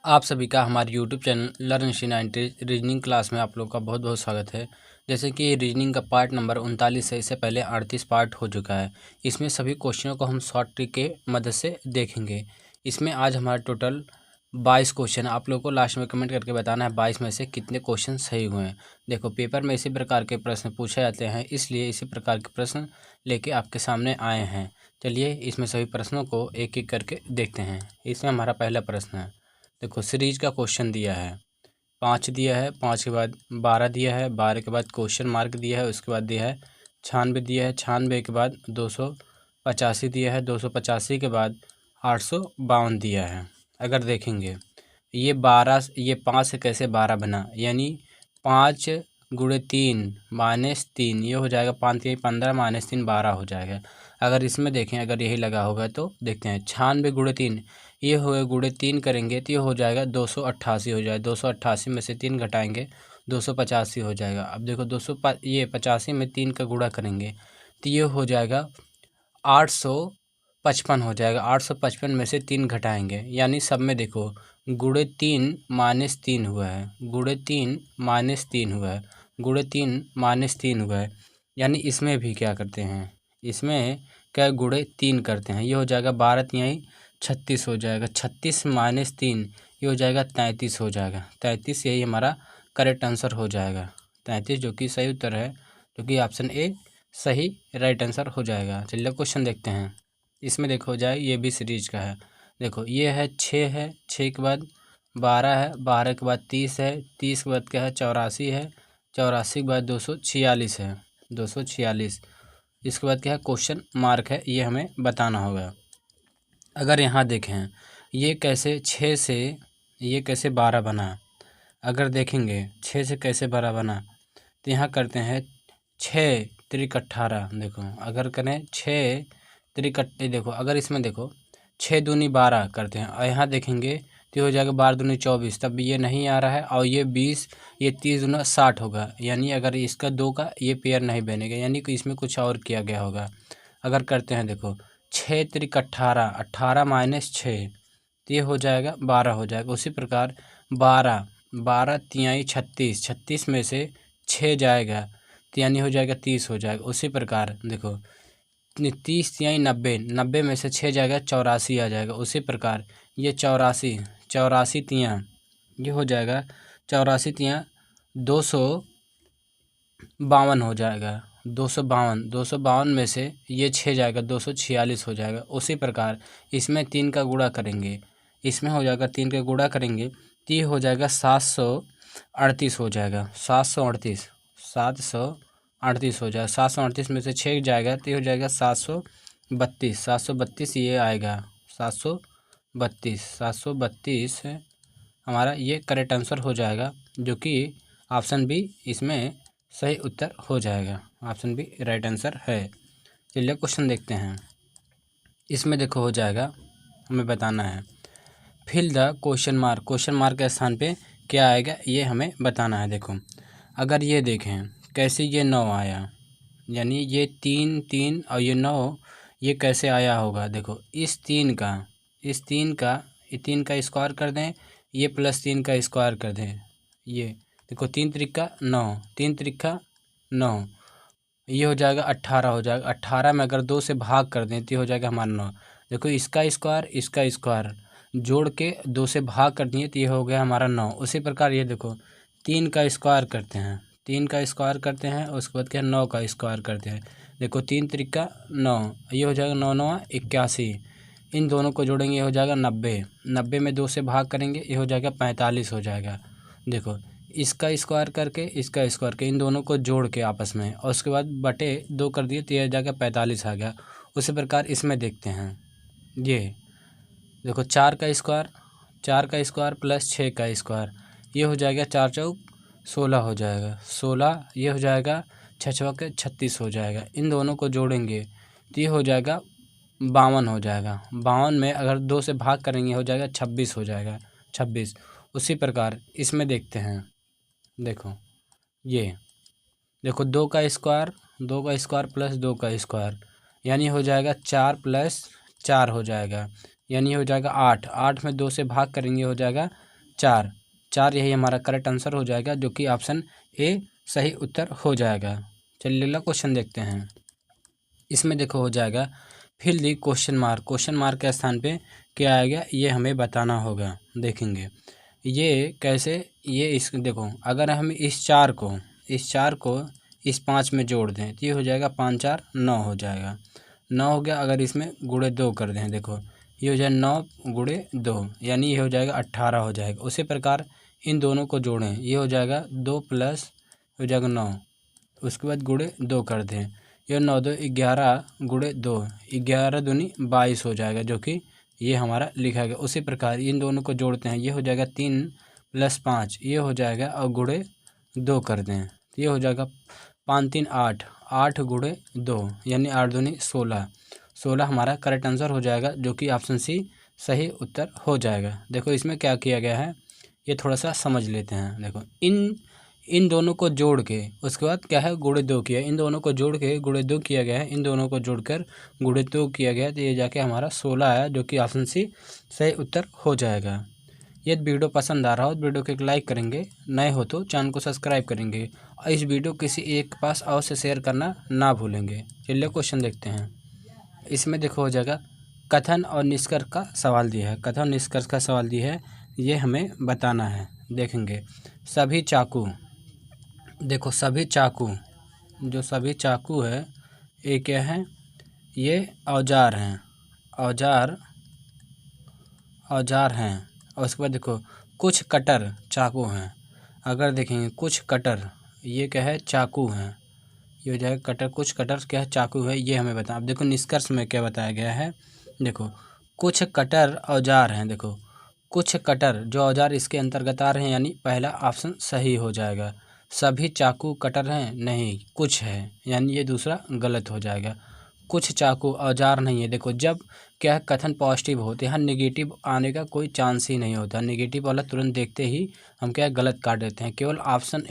आप सभी का हमारे YouTube channel learn C90 reasoning class में आप लोग का बहुत बहुत स्वागत है। जैसे कि रीजनिंग का पार्ट नंबर 39 है, इससे पहले 38 पार्ट हो चुका है। इसमें सभी क्वेश्चनों को हम शॉर्ट ट्रिक के मदद से देखेंगे। इसमें आज हमारा टोटल 22 क्वेश्चन। आप लोग को लास्ट में कमेंट करके बताना है 22 में से कितने क्वेश्चन सही हुए हैं। देखो, पेपर में इसी प्रकार के प्रश्न पूछे जाते हैं, इसलिए इसी प्रकार के प्रश्न लेके आपके सामने आए हैं। चलिए इसमें सभी प्रश्नों को एक एक करके देखते हैं। इसमें हमारा पहला प्रश्न है, देखो सीरीज का क्वेश्चन दिया है, 5 दिया है, 5 के बाद 12 दिया है, 12 के बाद क्वेश्चन मार्क दिया है, उसके बाद दिया है 96 दिया है, 96 के बाद 285 दिया है, 285 के बाद 852 दिया है। अगर देखेंगे ये 5 से कैसे 12 बना, यानी 5 गुणे 3 माइनस 3, ये हो जाएगा 5 3 15 माइनस 3 12 हो जाएगा। अगर इसमें देखें, अगर यही लगा होगा तो देखते हैं 96 गुणे 3, ये हो गुणे 3 करेंगे तो ये हो जाएगा 288 हो जाएगा। 288 में से 3 घटाएंगे 285 हो जाएगा। अब देखो 85 में 3 का गुणा करेंगे तो ये हो जाएगा 855 हो जाएगा। 855 में से 3 घटाएंगे, यानी सब में देखो गुणे 3 माइनस 3 हुआ है, गुणे 3 माइनस 3 हुआ है, गुणे 3 माइनस 3 हुआ है। यानी इसमें भी क्या करते हैं, इसमें क्या गुणे 3 करते हैं। ये हो जाएगा 12 तिहाई 36 हो जाएगा। 36 माइनस 3 ये हो जाएगा 33 हो जाएगा। 33 यही हमारा करेक्ट आंसर हो जाएगा। 33 जो कि सही उत्तर है, जो कि ऑप्शन ए सही राइट आंसर हो जाएगा। चलिए क्वेश्चन देखते हैं। इसमें देखो जाए, ये भी सीरीज का है। देखो ये है 6 है, 6 के बाद 12 है, 12 के बाद 30 है, 30 के बाद क्या है 84 है, 84 के बाद 246 है, 246। इसके बाद क्या है क्वेश्चन मार्क है, ये हमें बताना होगा। अगर यहाँ देखें ये कैसे 6 से ये कैसे 12 बना, अगर देखेंगे 6 से कैसे 12 बना तो यहाँ करते हैं 6 त्रिक 18। देखो अगर करें 6 त्रिक, देखो अगर इसमें देखो 6 दूनी 12 करते हैं और यहाँ देखेंगे तो हो जाएगा 12 दूनी 24, तब ये नहीं आ रहा है। और ये 20, ये 30 दूना 60 होगा, यानी अगर इसका 2 का ये पेयर नहीं बनेगा, यानी कि इसमें कुछ और किया गया होगा। अगर करते हैं देखो 6 त्रिक 18, 18 माइनस 6 तो ये हो जाएगा 12 हो जाएगा। उसी प्रकार 12, 12 तिहाई 36, 36 में से 6 जाएगा तो यानी हो जाएगा 30 हो जाएगा। उसी प्रकार देखो 30 तिहाई 90, 90 में से 6 जाएगा 84 आ जाएगा। उसी प्रकार ये 84, 84 तिहां ये हो जाएगा 84 तिहां 252 हो जाएगा। 252, 252 में से ये 6 जाएगा 246 हो जाएगा। उसी प्रकार इसमें 3 का गुणा करेंगे, इसमें हो जाएगा 3 का गुणा करेंगे तो ये हो जाएगा 738 हो जाएगा। 738, 738 हो जाएगा। 738 में से 6 जाएगा तो ये हो जाएगा 732, 732 ये आएगा 732, 732 हमारा ये करेक्ट आंसर हो जाएगा, जो कि ऑप्शन बी इसमें सही उत्तर हो जाएगा। ऑप्शन बी राइट आंसर है। चलिए क्वेश्चन देखते हैं। इसमें देखो हो जाएगा, हमें बताना है fill the question mark, question mark के स्थान पे क्या आएगा ये हमें बताना है। देखो अगर ये देखें कैसे ये 9 आया, यानी ये 3 3 और ये 9 ये कैसे आया होगा। देखो इस 3 का ये 3 का स्क्वायर कर दें, ये प्लस 3 का स्क्वायर कर दें। ये देखो 3 त्रिका 9, 3 त्रिका 9, ये हो जाएगा 18 हो जाएगा। 18 में अगर 2 से भाग कर दें तो ये हो जाएगा हमारा 9। देखो इसका स्क्वायर जोड़ के 2 से भाग कर दिए तो ये हो गया हमारा 9। उसी प्रकार ये देखो 3 का स्क्वायर करते हैं, 3 का स्क्वायर करते हैं, उसके बाद क्या 9 का स्क्वायर करते हैं। देखो 3 त्रिका 9, ये हो जाएगा 9 9 81, इन दोनों को जोड़ेंगे ये हो जाएगा 90, 90 में 2 से भाग करेंगे ये हो जाएगा 45 हो जाएगा। देखो इसका स्क्वायर करके इसका स्क्वायर के इन दोनों को जोड़ के आपस में, और उसके बाद बटे 2 कर दिए तो ये जाएगा 45 आ गया। उसी प्रकार इसमें देखते हैं, ये देखो 4 का स्क्वायर प्लस 6 का स्क्वायर, ये हो जाएगा 4 चौक 16 हो जाएगा। 16 ये हो जाएगा 6 छक्के 36 हो जाएगा। इन दोनों को जोड़ेंगे तो ये हो जाएगा 52 हो जाएगा। 52 में अगर 2 से भाग करेंगे हो जाएगा 26 हो जाएगा, 26। उसी प्रकार इसमें देखते हैं, देखो ये देखो 2 का स्क्वायर प्लस 2 का स्क्वायर, यानी हो जाएगा 4 प्लस 4 हो जाएगा, यानी हो जाएगा 8। 8 में 2 से भाग करेंगे हो जाएगा 4। 4 यही हमारा करेक्ट आंसर हो जाएगा, जो कि ऑप्शन ए सही उत्तर हो जाएगा। चलिए अगला क्वेश्चन देखते हैं। इसमें देखो हो जाएगा fill the question mark. Question mark के स्थान पे क्या आएगा ये हमें बताना होगा। देखेंगे ये कैसे, ये इस देखो अगर हम इस 4 को इस 5 में जोड़ दें तो ये हो जाएगा 5 4 9 हो जाएगा। 9 हो गया। अगर इसमें गुणे 2 कर दें, देखो ये हो जाएगा 9 गुणे 2, यानी ये हो जाएगा 18 हो जाएगा। उसी प्रकार इन दोनों को जोड़ें, ये हो जाएगा 2 प्लस हो जाएगा 9, उसके बाद गुणे 2 कर दें, ये 9 2 11 गुणे 2, 11 दूनी 22 हो जाएगा, जो कि ये हमारा लिखा गया। उसी प्रकार इन दोनों को जोड़ते हैं, ये हो जाएगा 3 प्लस 5, ये हो जाएगा और गुणे 2 कर दें, ये हो जाएगा 5 3 8, 8 गुणे 2 यानी 8 दूनी 16, 16 हमारा करेक्ट आंसर हो जाएगा, जो कि ऑप्शन सी सही उत्तर हो जाएगा। देखो इसमें क्या किया गया है ये थोड़ा सा समझ लेते हैं। देखो इन दोनों को जोड़ के उसके बाद क्या है गुणे 2 किया, इन दोनों को जोड़ के गुणे 2 किया गया है, इन दोनों को जोड़कर गुणे 2 किया गया, तो ये जाके हमारा 16 है, जो कि ऑप्शन सी सही उत्तर हो जाएगा। यदि वीडियो पसंद आ रहा हो तो वीडियो को एक लाइक करेंगे, नए हो तो चैनल को सब्सक्राइब करेंगे और इस वीडियो किसी एक के पास अवश्य शेयर करना ना भूलेंगे। चलिए क्वेश्चन देखते हैं। इसमें देखो हो जाएगा कथन और निष्कर्ष का सवाल दिया है। कथन और निष्कर्ष का सवाल दिया है, ये हमें बताना है। देखेंगे सभी चाकू, देखो सभी चाकू, जो सभी चाकू है ये क्या है, ये औजार हैं, औजार हैं। और उसके बाद देखो कुछ कटर चाकू हैं। अगर देखेंगे कुछ कटर, ये क्या है चाकू हैं, ये हो जाएगा कटर, कुछ कटर क्या है चाकू है, ये हमें बता। अब देखो निष्कर्ष में क्या बताया गया है, देखो कुछ कटर औजार हैं। देखो कुछ कटर जो औजार इसके अंतर्गत आ रहे हैं, यानी पहला ऑप्शन सही हो जाएगा। सभी चाकू कटर हैं नहीं, कुछ है, यानी ये दूसरा गलत हो जाएगा। कुछ चाकू औजार नहीं है। देखो जब क्या है कथन पॉजिटिव होते हैं, नेगेटिव आने का कोई चांस ही नहीं होता। नेगेटिव वाला तुरंत देखते ही हम क्या गलत काट देते हैं। केवल ऑप्शन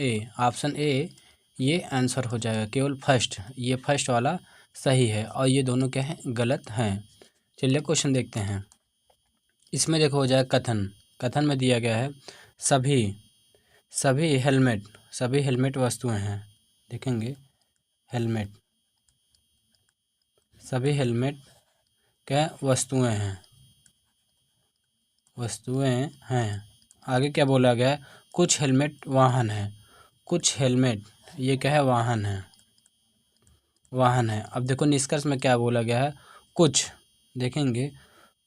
ए ये आंसर हो जाएगा, केवल फर्स्ट, ये फर्स्ट वाला सही है और ये दोनों क्या हैं गलत हैं। चलिए क्वेश्चन देखते हैं। इसमें देखो हो जाएगा कथन में दिया गया है सभी हेलमेट वस्तुएं हैं। देखेंगे हेलमेट, सभी हेलमेट क्या वस्तुएं हैं। आगे क्या बोला गया है, कुछ हेलमेट वाहन है, कुछ हेलमेट ये क्या है वाहन है। अब देखो निष्कर्ष में क्या बोला गया है, कुछ, देखेंगे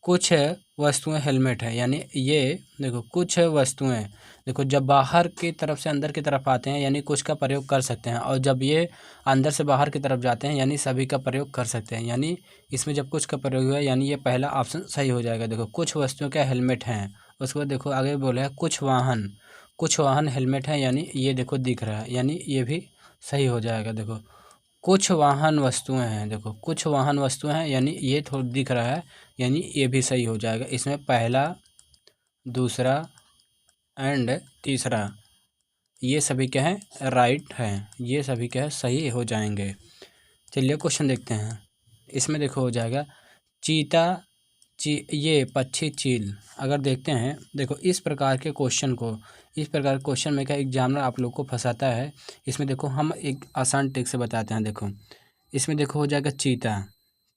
कुछ वस्तुएं हेलमेट है, यानी ये देखो कुछ वस्तुएं, देखो जब बाहर की तरफ से अंदर की तरफ आते हैं यानी कुछ का प्रयोग कर सकते हैं, और जब ये अंदर से बाहर की तरफ जाते हैं यानी सभी का प्रयोग कर सकते हैं। यानी इसमें जब कुछ का प्रयोग हुआ यानी ये पहला ऑप्शन सही हो जाएगा। देखो कुछ वस्तुओं का हेलमेट हैं, उसके बाद देखो आगे बोला है कुछ वाहन हेलमेट है, यानी ये देखो दिख रहा है, यानी ये भी सही हो जाएगा। देखो कुछ वाहन वस्तुएं हैं, देखो कुछ वाहन वस्तुएं हैं, यानी ये थोड़ा दिख रहा है, यानी ये भी सही हो जाएगा। इसमें पहला, दूसरा एंड तीसरा ये सभी क्या है राइट हैं, ये सभी क्या है सही हो जाएंगे। चलिए क्वेश्चन देखते हैं। इसमें देखो हो जाएगा ये पक्षी चील। अगर देखते हैं, देखो इस प्रकार के क्वेश्चन में क्या एग्जामिनर आप लोग को फंसाता है। इसमें देखो हम एक आसान ट्रिक से बताते हैं। देखो इसमें देखो हो जाएगा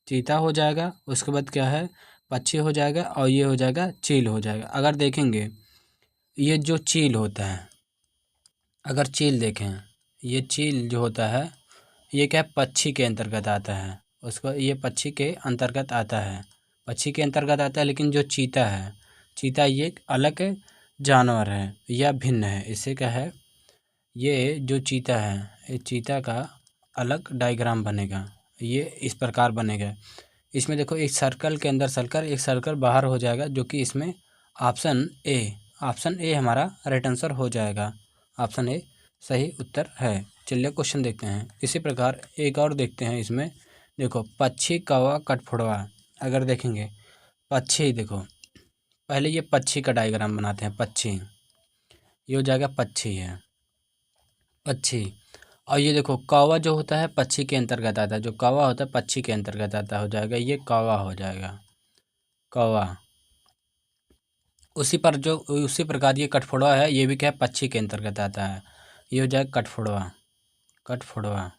चीता हो जाएगा, उसके बाद क्या है पक्षी हो जाएगा और ये हो जाएगा चील हो जाएगा। अगर देखेंगे ये जो चील होता है, अगर चील देखें, ये चील जो होता है ये क्या पक्षी के अंतर्गत आता है, उसको ये पक्षी के अंतर्गत आता है, लेकिन जो चीता ये एक अलग जानवर है या भिन्न है। इससे क्या है ये जो चीता है, ये चीता का अलग डायग्राम बनेगा, ये इस प्रकार बनेगा। इसमें देखो एक सर्कल के अंदर एक सर्कल बाहर हो जाएगा, जो कि इसमें ऑप्शन ए हमारा राइट आंसर हो जाएगा। ऑप्शन ए सही उत्तर है। चलिए क्वेश्चन देखते हैं। इसी प्रकार एक और देखते हैं। इसमें देखो पक्षी कौवा कठफोड़वा। अगर देखेंगे पक्षी, देखो पहले ये पक्षी का डायग्राम बनाते हैं। पक्षी ये हो जाएगा पक्षी, और ये देखो कौवा जो होता है पक्षी के अंतर्गत आता है, जो कौवा होता है पक्षी के अंतर्गत आता हो जाएगा, ये कौवा हो जाएगा कौवा। उसी प्रकार ये कठफोड़वा है, ये भी क्या है पक्षी के अंतर्गत आता है। ये हो जाएगा कठफोड़वा, कठफोड़वा,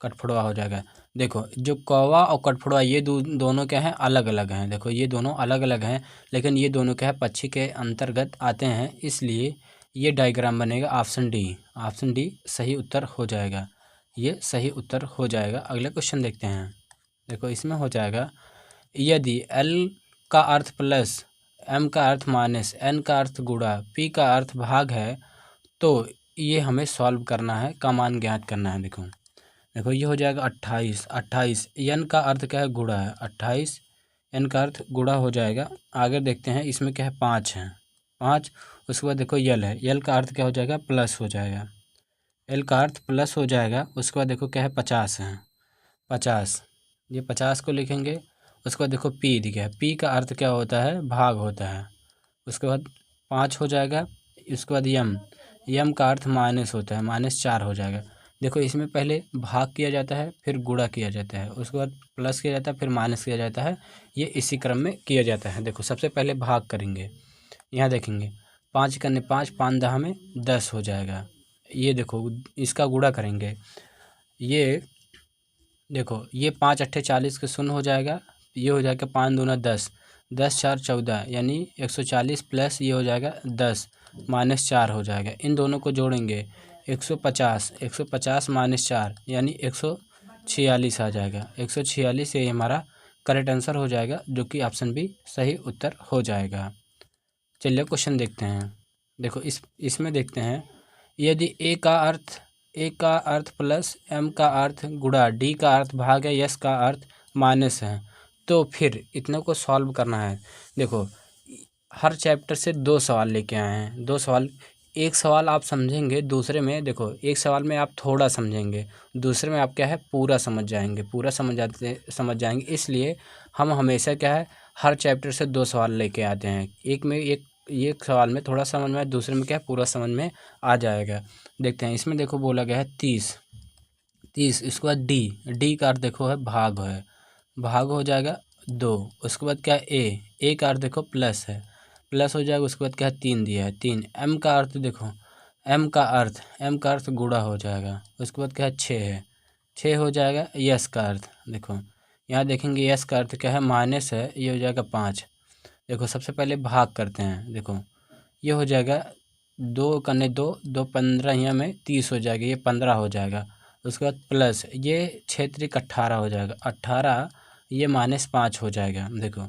कठफोड़वा हो जाएगा। देखो जो कौवा और कठफोड़वा ये दोनों क्या हैं, अलग अलग हैं। देखो ये दोनों अलग अलग हैं, लेकिन ये दोनों क्या है पक्षी के अंतर्गत आते हैं, इसलिए ये डायग्राम बनेगा ऑप्शन डी। ऑप्शन डी सही उत्तर हो जाएगा, ये सही उत्तर हो जाएगा। अगले क्वेश्चन देखते हैं। देखो इसमें हो जाएगा, यदि एल का अर्थ प्लस, एम का अर्थ माइनस, एन का अर्थ गुणा, पी का अर्थ भाग है, तो ये हमें सॉल्व करना है, का मान ज्ञात करना है। देखो ये हो जाएगा 28, 28 एन का अर्थ क्या है गुणा है, 28 एन का अर्थ गुणा हो जाएगा। आगे देखते हैं, इसमें क्या है 5 है, 5। उसके बाद देखो यल है, यल का अर्थ क्या हो जाएगा प्लस हो जाएगा, एल का अर्थ प्लस हो जाएगा। उसके बाद देखो क्या है 50 है, 50 ये 50 को लिखेंगे। उसके बाद देखो पी दिया है, पी का अर्थ क्या होता है भाग होता है। उसके बाद 5 हो जाएगा। उसके बाद यम, यम का अर्थ माइनस होता है, -4 हो जाएगा। देखो इसमें पहले भाग किया जाता है, फिर गुणा किया जाता है, उसके बाद प्लस किया जाता है, फिर माइनस किया जाता है, ये इसी क्रम में किया जाता है। देखो सबसे पहले भाग करेंगे, यहाँ देखेंगे 5 करने 5, 5 दहा में 10 हो जाएगा। ये देखो इसका गुणा करेंगे, ये देखो ये 5 अट्ठे 40 के शून्य हो जाएगा, ये हो जाएगा 5 दूना 10, 10 4 14 यानी 140 प्लस ये हो जाएगा 10 -4 हो जाएगा। इन दोनों को जोड़ेंगे 150, 150 -4 यानी 146 आ जाएगा। 146 ये हमारा करेक्ट आंसर हो जाएगा, जो कि ऑप्शन बी सही उत्तर हो जाएगा। चलिए क्वेश्चन देखते हैं। देखो इसमें देखते हैं, यदि ए का अर्थ प्लस, एम का अर्थ गुणा, डी का अर्थ भाग है, यस का अर्थ माइनस है, तो फिर इतने को सॉल्व करना है। देखो हर चैप्टर से 2 सवाल लेके आए हैं, 2 सवाल। एक सवाल आप समझेंगे, दूसरे में देखो एक सवाल में आप थोड़ा समझेंगे, दूसरे में आप क्या है पूरा समझ जाएंगे, पूरा समझ जाएंगे। इसलिए हम हमेशा क्या है हर चैप्टर से 2 सवाल लेके आते हैं। एक सवाल में थोड़ा समझ में आए, दूसरे में क्या है पूरा समझ में आ जाएगा। देखते हैं इसमें, देखो बोला गया है 30, 30। इसके बाद डी, डी का अर्थ देखो है भाग है, भाग हो जाएगा 2। उसके बाद क्या है ए का अर्थ देखो प्लस है, प्लस हो जाएगा। उसके बाद क्या है 3 दिया है, 3। एम का अर्थ देखो, एम का अर्थ गुणा हो जाएगा। उसके बाद क्या है 6 है, 6 हो जाएगा। यस का अर्थ देखो, यहाँ देखेंगे यस का अर्थ क्या है माइनस है, ये हो जाएगा 5। देखो सबसे पहले भाग करते हैं, देखो ये हो जाएगा 2 करने 2, 2 15 यहाँ में 30 हो जाएगा, ये 15 हो जाएगा। उसके बाद प्लस ये 6 त्रिक 18 हो जाएगा, 18 ये -5 हो जाएगा। देखो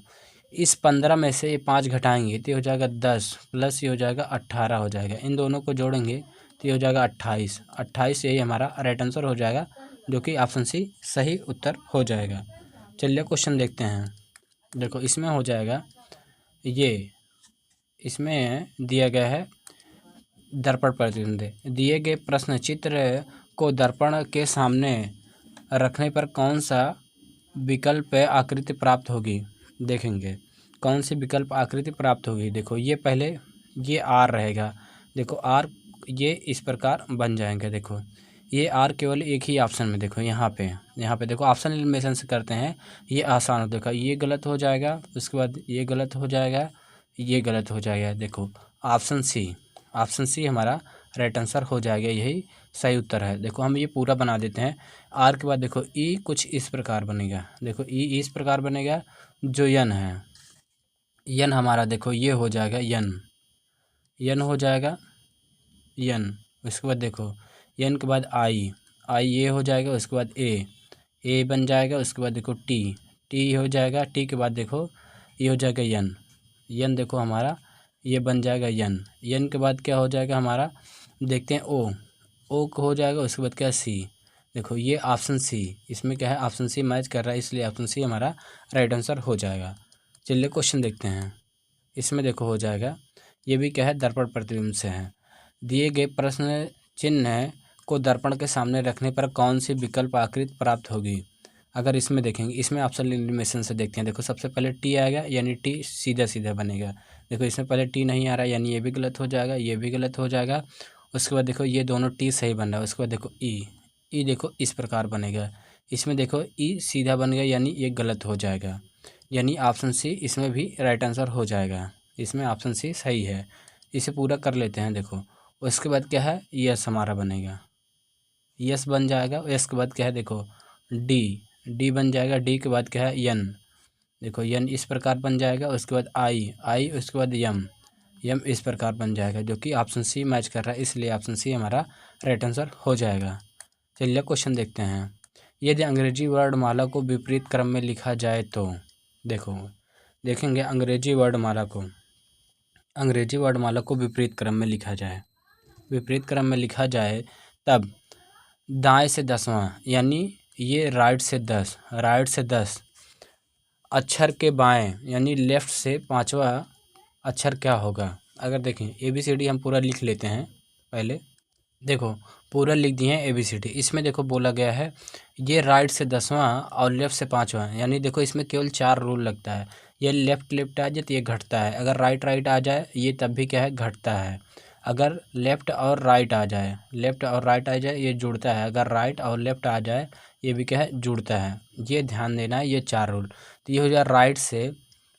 इस 15 में से ये 5 घटाएंगे तो ये हो जाएगा 10, प्लस ये हो जाएगा 18 हो जाएगा। इन दोनों को जोड़ेंगे तो ये हो जाएगा 28, 28 यही हमारा राइट आंसर हो जाएगा, जो कि ऑप्शन सी सही उत्तर हो जाएगा। चलिए क्वेश्चन देखते हैं। देखो इसमें हो जाएगा, ये इसमें दिया गया है दर्पण प्रतिबिंब। दिए गए प्रश्न चित्र को दर्पण के सामने रखने पर कौन सा विकल्प आकृति प्राप्त होगी। देखेंगे कौन सी विकल्प आकृति प्राप्त होगी। देखो ये पहले ये आर रहेगा, देखो आर ये इस प्रकार बन जाएंगे। देखो ये आर केवल एक ही ऑप्शन में, देखो यहाँ पे देखो ऑप्शन एलिमिनेशन से करते हैं, ये आसान हो। देखो ये गलत हो जाएगा, उसके बाद ये गलत हो जाएगा, ये गलत हो जाएगा। देखो ऑप्शन सी हमारा राइट आंसर हो जाएगा, यही सही उत्तर है। देखो हम ये पूरा बना देते हैं। आर के बाद देखो ई कुछ इस प्रकार बनेगा, देखो ई इस प्रकार बनेगा। जो यन है, यन हमारा देखो ये हो जाएगा यन हो जाएगा यन। उसके बाद देखो यन के बाद आई ये हो जाएगा। उसके बाद ए बन जाएगा। उसके बाद देखो टी हो जाएगा। टी के बाद देखो ये हो जाएगा यन देखो हमारा ये बन जाएगा यन के बाद क्या हो जाएगा हमारा, देखते हैं ओ को हो जाएगा। उसके बाद क्या सी, देखो ये ऑप्शन सी, इसमें क्या है ऑप्शन सी मैच कर रहा है, इसलिए ऑप्शन सी हमारा राइट आंसर हो जाएगा। चलिए क्वेश्चन देखते हैं। इसमें देखो हो जाएगा, ये भी क्या है दर्पण प्रतिबिंब से है। दिए गए प्रश्न चिन्ह को दर्पण के सामने रखने पर कौन सी विकल्प आकृति प्राप्त होगी। अगर इसमें देखेंगे, इसमें ऑप्शन एलिमिनेशन से देखते हैं। देखो सबसे पहले टी आएगा, यानी टी सीधा बनेगा। देखो इसमें पहले टी नहीं आ रहा है, यानी ये भी गलत हो जाएगा, ये भी गलत हो जाएगा। उसके बाद देखो ये दोनों टी सही बन रहा है। उसके बाद देखो ई देखो इस प्रकार बनेगा। इसमें देखो ई सीधा बन गया, यानी ये गलत हो जाएगा। यानी ऑप्शन सी इसमें भी राइट आंसर हो जाएगा। इसमें ऑप्शन सी सही है। इसे पूरा कर लेते हैं। देखो उसके बाद क्या है, यस हमारा बनेगा, यस बन जाएगा। यस के बाद क्या है, देखो डी, डी बन जाएगा। डी के बाद क्या है, यन, देखो यन इस प्रकार बन जाएगा। उसके बाद आई, आई उसके बाद यम, यम इस प्रकार बन जाएगा, जो कि ऑप्शन सी मैच कर रहा है, इसलिए ऑप्शन सी हमारा राइट आंसर हो जाएगा। चलिए क्वेश्चन देखते हैं। यदि अंग्रेजी वर्णमाला को विपरीत क्रम में लिखा जाए तो, देखो देखेंगे अंग्रेजी वर्णमाला को, अंग्रेजी वर्णमाला को विपरीत क्रम में लिखा जाए, विपरीत क्रम में लिखा जाए तब दाएं से 10वां, यानी ये राइट से 10, राइट से 10 अक्षर के बाएं यानी लेफ़्ट से 5वां अक्षर क्या होगा। अगर देखें ABCD हम पूरा लिख लेते हैं पहले। देखो पूरा लिख दिए हैं ABCD। इसमें देखो बोला गया है ये राइट से 10वां और लेफ़्ट से 5वां, यानी देखो इसमें केवल 4 रूल लगता है। ये लेफ़्ट लेफ़्ट आ जाए तो ये घटता है, अगर राइट राइट आ जाए ये तब भी क्या है, घटता है। अगर लेफ़्ट और राइट आ जाए, लेफ़्ट और राइट आ जाए ये जुड़ता है, अगर राइट और लेफ़्ट आ जाए ये भी क्या है, जुड़ता है। ये ध्यान देना है, ये 4 रूल। तो ये हो जाए राइट से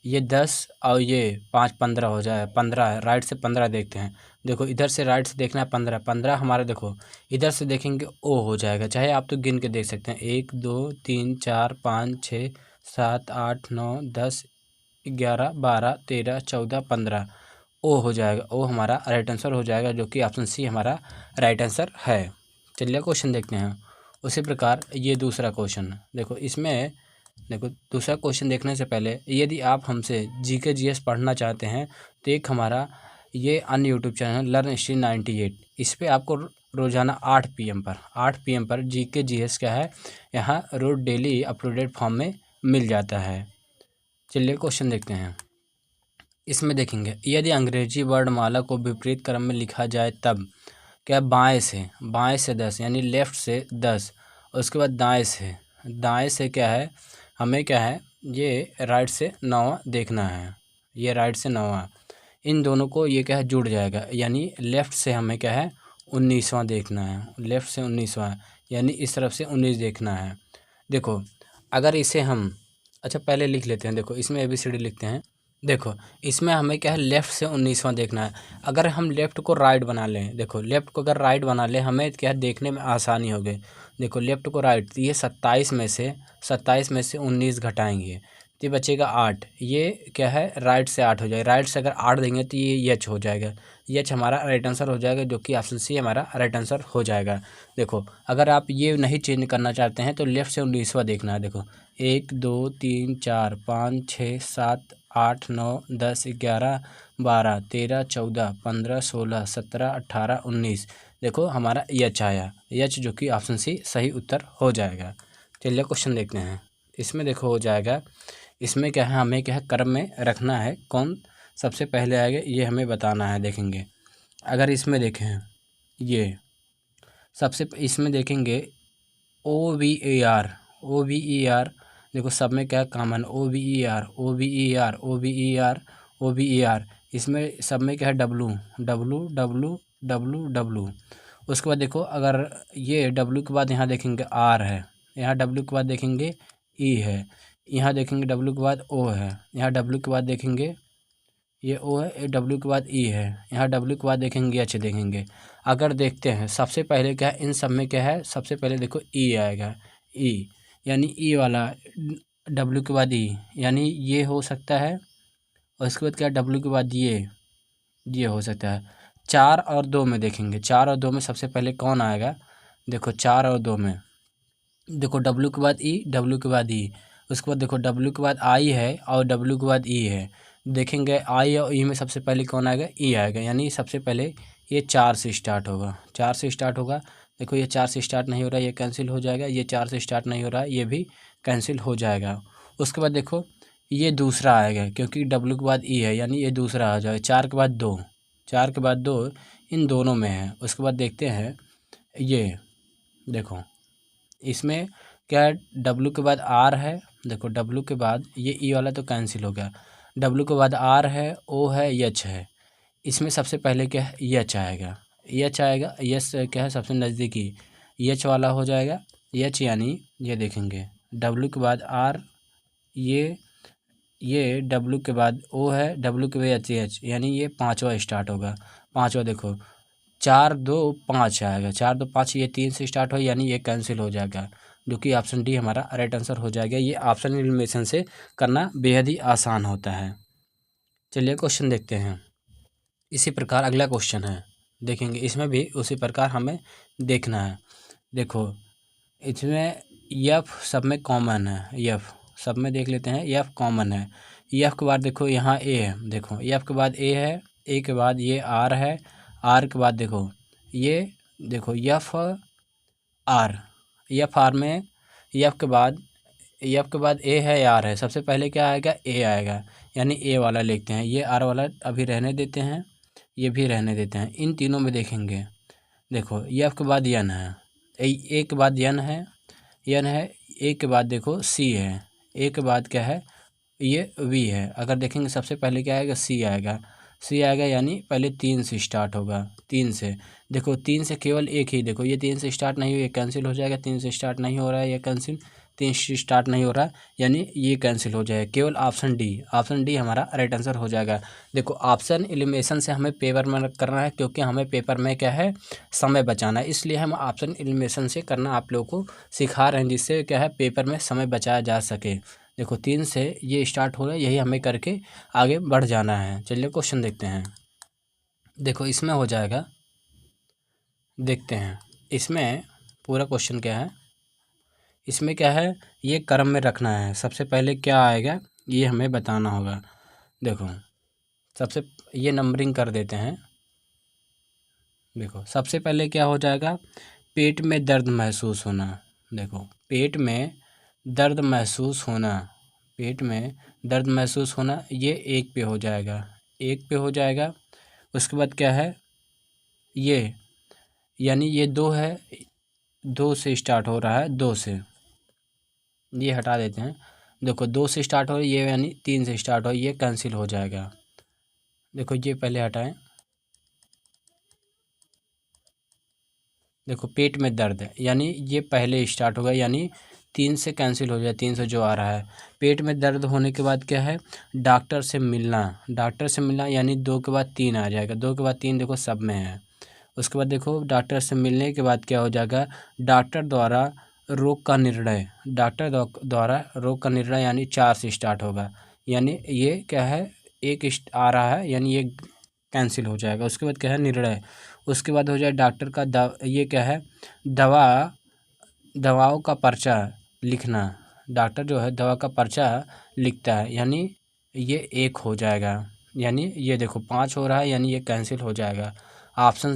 ये 10 और ये 5 15 हो जाए, 15 है, राइट से 15 देखते हैं। देखो इधर से राइट से देखना है 15, 15 हमारा देखो इधर से देखेंगे ओ हो जाएगा, चाहे आप तो गिन के देख सकते हैं 1 2 3 4 5 6 7 8 9 10 11 12 13 14 15 ओ हो जाएगा, ओ हमारा राइट आंसर हो जाएगा, जो कि ऑप्शन सी हमारा राइट आंसर है। चलिए क्वेश्चन देखते हैं। उसी प्रकार ये दूसरा क्वेश्चन देखो, इसमें देखो दूसरा क्वेश्चन देखने से पहले यदि आप हमसे GK GS पढ़ना चाहते हैं तो एक हमारा ये अन्य यूट्यूब चैनल लर्न स्ट्रीम 98, इस पर आपको रोज़ाना 8 PM पर, 8 PM पर GK GS क्या है यहाँ रोज डेली अपलोडेड फॉर्म में मिल जाता है। चलिए क्वेश्चन देखते हैं। इसमें देखेंगे यदि अंग्रेजी वर्णमाला को विपरीत क्रम में लिखा जाए तब क्या, बाएं से 10 यानी लेफ़्ट से 10, उसके बाद दाएं से क्या है, हमें क्या है ये राइट से 9वां देखना है, ये राइट से 9वां, इन दोनों को ये क्या है जुड़ जाएगा, यानी लेफ़्ट से हमें क्या है 19वां देखना है, लेफ़्ट से 19वां यानी इस तरफ से 19 देखना है। देखो अगर इसे हम, अच्छा पहले लिख लेते हैं। देखो इसमें ABCD लिखते हैं। देखो इसमें हमें क्या है लेफ़्ट से 19वां देखना है। अगर हम लेफ़्ट को राइट बना लें, देखो लेफ़्ट को अगर राइट बना लें हमें क्या है देखने में आसानी होगी। देखो लेफ़्ट को राइट, तो ये 27 में से 19 घटाएंगे तो ये बचेगा 8, ये क्या है राइट से 8 हो जाएगा। राइट से अगर 8 देंगे तो ये एच हो जाएगा, एच हमारा राइट आंसर हो जाएगा, जो कि ऑप्शन सी हमारा राइट आंसर हो जाएगा। देखो अगर आप ये नहीं चेंज करना चाहते हैं तो लेफ़्ट से 19वां देखना है। देखो 1 2 3 4 5 6 7 8 9 10 11 12 13 14 15 16 17 18 19, देखो हमारा एच आया, एच जो कि ऑप्शन सी सही उत्तर हो जाएगा। चलिए क्वेश्चन देखते हैं। इसमें देखो हो जाएगा, इसमें क्या है हमें क्या है क्रम में रखना है, कौन सबसे पहले आएगा ये हमें बताना है। देखेंगे अगर इसमें देखें ये सबसे इसमें देखेंगे OVER, OVER, देखो सब में क्या common OVER OVER OVER OVER, इसमें सब में क्या है W W W W W। उसके बाद देखो अगर ये W के बाद यहाँ देखेंगे R है, यहाँ W के बाद देखेंगे E है, यहाँ देखेंगे W के बाद O है, यहाँ W के बाद देखेंगे ये O है, ये W के बाद E है, यहाँ W के बाद देखेंगे H देखेंगे। अगर देखते हैं सबसे पहले क्या है इन सब में क्या है, सबसे पहले देखो E आएगा, E यानी E वाला W के बाद E यानी ये हो सकता है, और इसके बाद क्या W के बाद ये हो सकता है। 4 और 2 में देखेंगे, 4 और 2 में सबसे पहले कौन आएगा, देखो 4 और 2 में देखो W के बाद E, W के बाद E, उसके बाद देखो W के बाद I है और W के बाद E है। देखेंगे I और E में सबसे पहले कौन आएगा, E आएगा, यानी सबसे पहले ये 4 से स्टार्ट होगा, 4 से स्टार्ट होगा। देखो ये 4 से स्टार्ट नहीं हो रहा है, ये कैंसिल हो जाएगा, ये 4 से स्टार्ट नहीं हो रहा है, ये भी कैंसिल हो जाएगा। उसके बाद देखो ये दूसरा आएगा, क्योंकि W के बाद E है यानी ये दूसरा आ जाएगा। 4 के बाद 2, 4 के बाद 2 इन दोनों में है। उसके बाद देखते हैं ये देखो इसमें क्या है W के बाद R है, देखो W के बाद ये E वाला तो कैंसिल हो गया, W के बाद R है, O है, H है। इसमें सबसे पहले क्या है H आएगा, H आएगा, H क्या है सबसे नज़दीकी H वाला हो जाएगा। H यानी ये देखेंगे W के बाद R, ये ये डब्लू के बाद ओ है, डब्लू के बाद एच एच, यानी ये पाँचवा स्टार्ट होगा। पाँचवा देखो 4 2 5 आएगा, 4 2 5, ये 3 से स्टार्ट हो यानी ये कैंसिल हो जाएगा, जो कि ऑप्शन डी हमारा राइट आंसर हो जाएगा। ये ऑप्शन एलिमिनेशन से करना बेहद ही आसान होता है। चलिए क्वेश्चन देखते हैं। इसी प्रकार अगला क्वेश्चन है, देखेंगे इसमें भी उसी प्रकार हमें देखना है। देखो इसमें एफ सब में कॉमन है, एफ सब में देख लेते हैं, एफ कॉमन है। एफ के बाद देखो यहाँ ए है, देखो एफ के बाद ए है, ए के बाद ये आर है, आर के बाद देखो ये देखो एफ आर, एफ आर में एफ के बाद ए है, आर है, सबसे पहले क्या आएगा, ए आएगा, यानी ए वाला लिखते हैं। ये आर वाला अभी रहने देते हैं, ये भी रहने देते हैं। इन तीनों में देखेंगे, देखो एफ के बाद एन है, ए के बाद एन है, एन है, ए के बाद देखो सी है, ए के बाद क्या है, ये वी है। अगर देखेंगे सबसे पहले क्या आएगा, सी आएगा, सी आएगा, यानी पहले 3 से स्टार्ट होगा। 3 से देखो, 3 से केवल एक ही, देखो ये 3 से स्टार्ट नहीं हुई, ये कैंसिल हो जाएगा। 3 से स्टार्ट नहीं हो रहा है, ये कैंसिल, 3 से स्टार्ट नहीं हो रहा, यानी ये कैंसिल हो जाएगा। केवल ऑप्शन डी हमारा राइट आंसर हो जाएगा। देखो ऑप्शन एलिमिनेशन से हमें पेपर में करना है, क्योंकि हमें पेपर में क्या है, समय बचाना है, इसलिए हम ऑप्शन एलिमिनेशन से करना आप लोगों को सिखा रहे हैं, जिससे क्या है पेपर में समय बचाया जा सके। देखो 3 से ये स्टार्ट हो रहा है, यही हमें करके आगे बढ़ जाना है। चलिए क्वेश्चन देखते हैं। देखो इसमें हो जाएगा, देखते हैं इसमें पूरा क्वेश्चन क्या है। इसमें क्या है, ये क्रम में रखना है, सबसे पहले क्या आएगा ये हमें बताना होगा। देखो सबसे ये नंबरिंग कर देते हैं। देखो सबसे पहले क्या हो जाएगा, पेट में दर्द महसूस होना। देखो पेट में दर्द महसूस होना, पेट में दर्द महसूस होना, ये 1 पे हो जाएगा, 1 पे हो जाएगा। उसके बाद क्या है, ये यानी ये 2 है, 2 से स्टार्ट हो रहा है, 2 से ये हटा देते हैं। देखो 2 से स्टार्ट हो रही है, ये यानी 3 से स्टार्ट हो, ये कैंसिल हो जाएगा। देखो ये पहले हटाएं। देखो पेट में दर्द है, यानी ये पहले स्टार्ट होगा, यानी 3 से कैंसिल हो जाए, 3 से जो आ रहा है। पेट में दर्द होने के बाद क्या है, डॉक्टर से मिलना, डॉक्टर से मिलना, यानी 2 के बाद 3 आ जाएगा, 2 के बाद 3 देखो सब में है। उसके बाद देखो डॉक्टर से मिलने के बाद क्या हो जाएगा, डॉक्टर द्वारा रोग का निर्णय, डॉक्टर द्वारा रोग का निर्णय, यानी 4 से स्टार्ट होगा, यानी ये क्या है, एक आ रहा है, यानी ये कैंसिल हो जाएगा। उसके बाद क्या है, निर्णय। उसके बाद हो जाए डॉक्टर का ये क्या है, दवाओं का पर्चा लिखना, डॉक्टर जो है दवा का पर्चा लिखता है, यानी ये 1 हो जाएगा, यानी ये देखो 5 हो रहा है, यानी ये कैंसिल हो जाएगा। ऑप्शन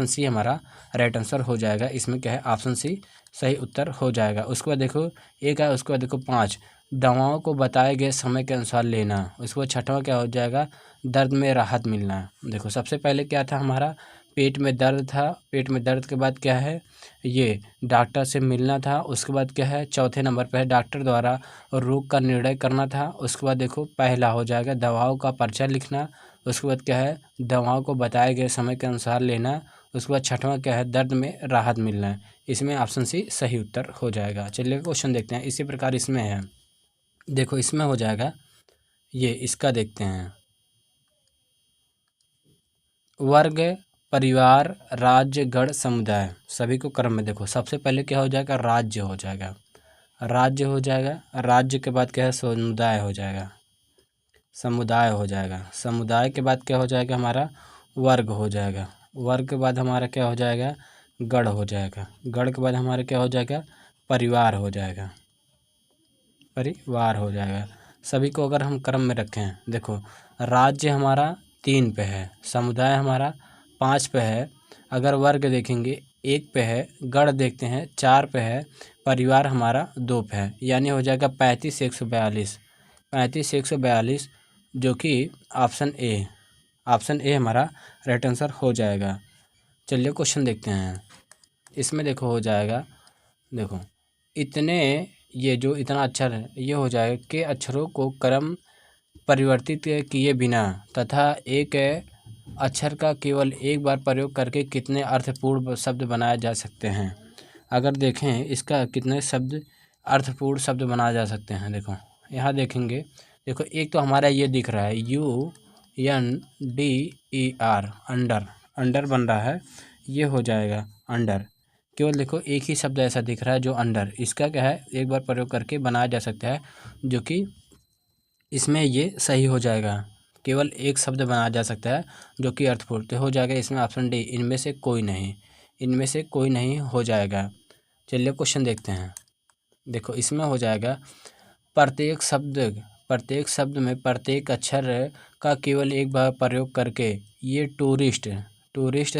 सी हमारा राइट आंसर हो जाएगा। इसमें क्या है, ऑप्शन सी सही उत्तर हो जाएगा। उसके बाद देखो 1 है, उसके बाद देखो 5, दवाओं को बताए गए समय के अनुसार लेना। उसके बाद 6वां क्या हो जाएगा, दर्द में राहत मिलना। देखो सबसे पहले क्या था हमारा, पेट में दर्द था, पेट में दर्द के बाद क्या है, ये डॉक्टर से मिलना था। उसके बाद क्या है, चौथे नंबर पे है डॉक्टर द्वारा रोग का निर्णय करना था। उसके बाद देखो पहला हो जाएगा दवाओं का पर्चा लिखना। उसके बाद क्या है, दवाओं को बताए गए समय के अनुसार लेना। उसके बाद 6वां क्या है, दर्द में राहत मिलना। इसमें ऑप्शन सी सही उत्तर हो जाएगा। चलिए क्वेश्चन देखते हैं। इसी प्रकार इसमें है, देखो इसमें हो जाएगा, ये इसका देखते हैं, वर्ग, परिवार, राज्य, गण, समुदाय, सभी को क्रम में देखो। सबसे पहले क्या हो जाएगा, राज्य हो जाएगा, राज्य हो जाएगा। राज्य के बाद क्या है, समुदाय हो जाएगा, समुदाय हो जाएगा। समुदाय के बाद क्या हो जाएगा हमारा, वर्ग हो जाएगा। वर्ग के बाद हमारा क्या हो जाएगा, गण हो जाएगा। गण के बाद हमारा क्या हो जाएगा, परिवार हो जाएगा, परिवार हो जाएगा। सभी को अगर हम क्रम में रखें, देखो राज्य हमारा 3 पे है, समुदाय हमारा 5 पे है, अगर वर्ग देखेंगे 1 पे है, गण देखते हैं 4 पे है, परिवार हमारा 2 पे है, यानी हो जाएगा 35 142, 35 142, जो कि ऑप्शन ए हमारा राइट आंसर हो जाएगा। चलिए क्वेश्चन देखते हैं। इसमें देखो हो जाएगा, देखो इतने, ये जो इतना अक्षर है ये हो जाएगा के अक्षरों को क्रम परिवर्तित किए बिना तथा एक अक्षर का केवल एक बार प्रयोग करके कितने अर्थपूर्ण शब्द बनाए जा सकते हैं। अगर देखें इसका कितने शब्द अर्थपूर्ण शब्द बनाए जा सकते हैं, देखो यहाँ देखेंगे, देखो एक तो हमारा ये दिख रहा है UNDER, अंडर, अंडर बन रहा है, ये हो जाएगा अंडर। केवल देखो एक ही शब्द ऐसा दिख रहा है जो अंडर, इसका क्या है एक बार प्रयोग करके बनाया जा सकता है, जो कि इसमें ये सही हो जाएगा। केवल एक शब्द बनाया जा सकता है जो कि अर्थपूर्ण, तो हो जाएगा इसमें ऑप्शन डी, इनमें से कोई नहीं, इनमें से कोई नहीं हो जाएगा। चलिए क्वेश्चन देखते हैं। देखो इसमें हो जाएगा प्रत्येक शब्द में प्रत्येक अक्षर का केवल एक बार प्रयोग करके ये टूरिस्ट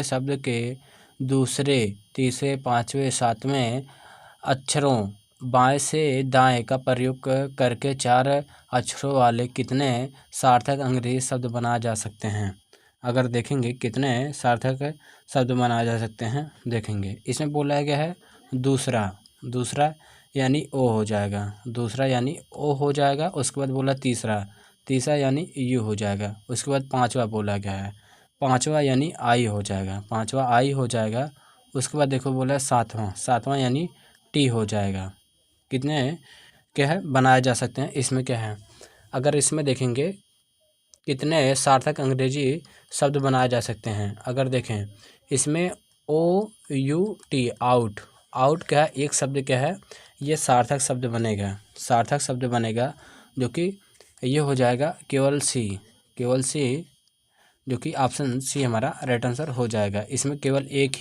शब्द के दूसरे, तीसरे, पाँचवें, सातवें अक्षरों बाएं से दाएं का प्रयोग करके 4 अक्षरों वाले कितने सार्थक अंग्रेजी शब्द बनाए जा सकते हैं। अगर देखेंगे कितने सार्थक शब्द बनाए जा सकते हैं, देखेंगे इसमें बोला गया है दूसरा यानी ओ हो जाएगा, दूसरा यानी ओ हो जाएगा। उसके बाद बोला तीसरा यानी यू हो जाएगा। उसके बाद पांचवा बोला गया है, पांचवा यानी आई हो जाएगा, पांचवा आई हो जाएगा। उसके बाद देखो बोला सातवां यानी टी हो जाएगा। कितने क्या है बनाए जा सकते हैं, इसमें क्या है, अगर इसमें देखेंगे कितने सार्थक अंग्रेजी शब्द बनाए जा सकते हैं। अगर देखें इसमें OUT, आउट क्या है, एक शब्द क्या है, ये सार्थक शब्द बनेगा, जो कि ये हो जाएगा केवल सी, जो कि ऑप्शन सी हमारा राइट आंसर हो जाएगा। इसमें केवल एक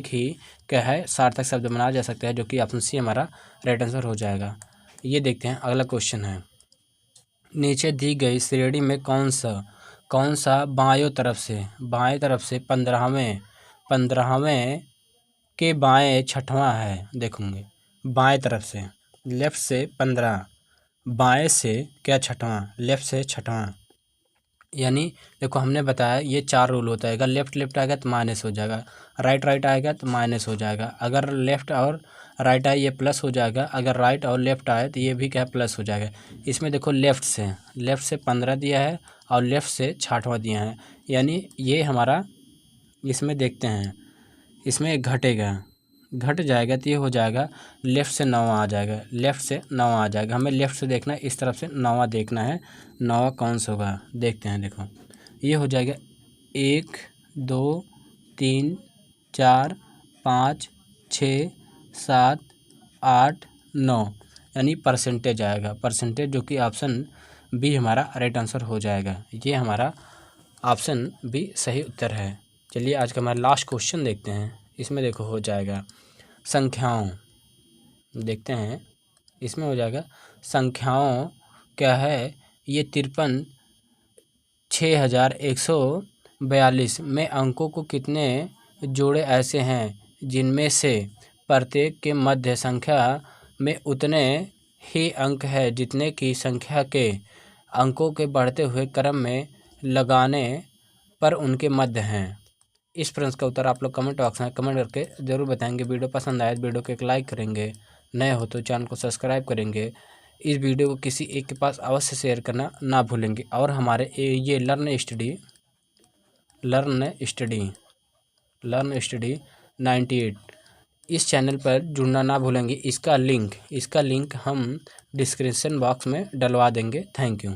ही क्या है सार्थक शब्द बनाया जा सकता है, जो कि ऑप्शन सी हमारा राइट आंसर हो जाएगा। ये देखते हैं अगला क्वेश्चन है, नीचे दी गई श्रेणी में कौन सा बाएं तरफ से 15वें के बाएं छठवां है। देखोगे बाएं तरफ से, लेफ्ट से 15, बाएं से क्या छठवां, लेफ्ट से छठवां। यानी देखो हमने बताया ये 4 रूल होता है, अगर लेफ्ट आएगा तो माइनस हो जाएगा, राइट आएगा तो माइनस हो जाएगा, अगर लेफ्ट और राइट आए ये प्लस हो जाएगा, अगर राइट और लेफ्ट आए तो ये भी क्या प्लस हो जाएगा। इसमें देखो लेफ़्ट से 15 दिया है और लेफ़्ट से 6वां दिया है, यानी ये हमारा इसमें देखते हैं, इसमें घट जाएगा तो ये हो जाएगा लेफ़्ट से 9वां आ जाएगा, हमें लेफ़्ट से देखना है, इस तरफ से 9वां देखना है, 9वां कौन सा होगा देखते हैं। देखो ये हो जाएगा 1 2 3 4 5 6 7 8 9, यानी परसेंटेज आएगा, जो कि ऑप्शन बी हमारा राइट आंसर हो जाएगा। ये हमारा ऑप्शन बी सही उत्तर है। चलिए आज का हमारा लास्ट क्वेश्चन देखते हैं। इसमें देखो हो जाएगा संख्याओं, देखते हैं इसमें हो जाएगा संख्याओं क्या है, ये 63,6142 में अंकों को कितने जोड़े ऐसे हैं जिनमें से प्रत्येक के मध्य संख्या में उतने ही अंक है जितने की संख्या के अंकों के बढ़ते हुए क्रम में लगाने पर उनके मध्य हैं। इस प्रश्न का उत्तर आप लोग कमेंट बॉक्स में कमेंट करके ज़रूर बताएंगे। वीडियो पसंद आए तो वीडियो को एक लाइक करेंगे, नए हो तो चैनल को सब्सक्राइब करेंगे, इस वीडियो को किसी एक के पास अवश्य शेयर करना ना भूलेंगे। और हमारे ये लर्न स्टडी 98 इस चैनल पर जुड़ना ना भूलेंगे। इसका लिंक हम डिस्क्रिप्शन बॉक्स में डलवा देंगे। Thank you.